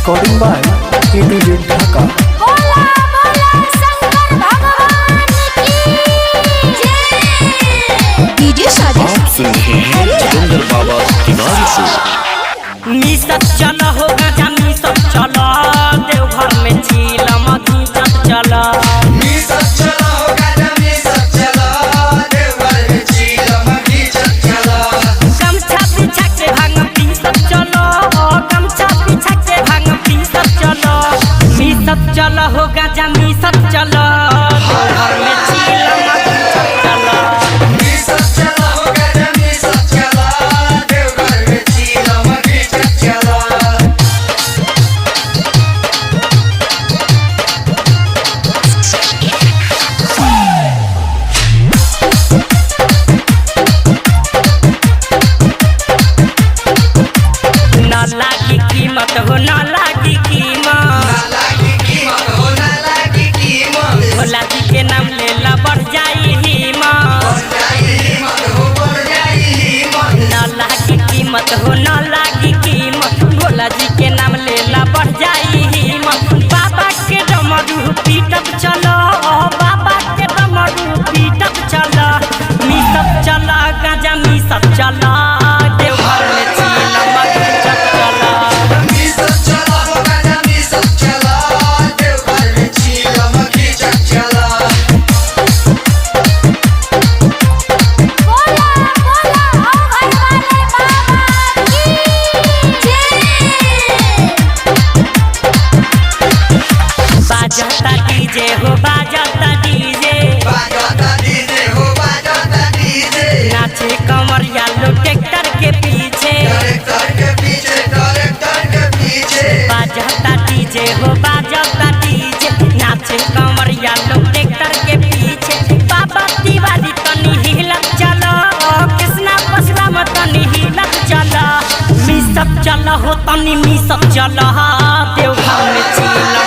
Recording by A2Z Dhaka। बोला बोला शंकर भगवान की जय। डीजे साजिश आप सुन रहे हैं जोगिंदर बाबा तिवारी से। मिसत चला होगा जा मिसत चला देवघर में चीलम घींचत चला। मिसत चला होगा जा मिसत चला देवघर में चीलम घींचत चला। गमछा पीछा के भांग पीसत चलो गमछा पीछा के भांग पीसत चलो। मिसत चला होगा जा मिसत चला देवघर में चीलम घींचत चला। मिसत चला होगा जा मिसत चला देवघर में चीलम घींचत चला। ना लागी कीमत हो ना लागी कीमत। नाला की कीमत हो नाला की कीमत। भोला जी के नाम लेला बढ़ जाई हिम्मत। बढ़ जाई हिम्मत हो बढ़ जाई हिम्मत। ना लागी कीमत हो ना लागी कीमत। भोला जी के नाम लेला बढ़ जाई हिम्मत। बाबा के डमरू पीटत चलो बाबा के डमरू पीटत चलो। मिसत चला गाजा मिसत चला देवघर में चीलम घींचत चला। मिसत चला होगा जा मिसत चला देवघर में चीलम घींचत चला। बोला बोला ओ घर वाले बाबा की जय। बाजता डीजे हो बाजता डीजे। बाजाता डीजे हो बाजाता डीजे। नाचे कमरिया लो ट्रैक्टर के पीछे। ट्रैक्टर के पीछे ट्रैक्टर के पीछे। बाजता डीजे हो बाजता डीजे। नाचे कमरिया लो ट्रैक्टर के पीछे। बाबा तिवारी तनी हिलत चलो कृष्णा परशुराम तनी हिलत चलो। मिसत चलो हो तनी मिसत चलो देवघर में चीलम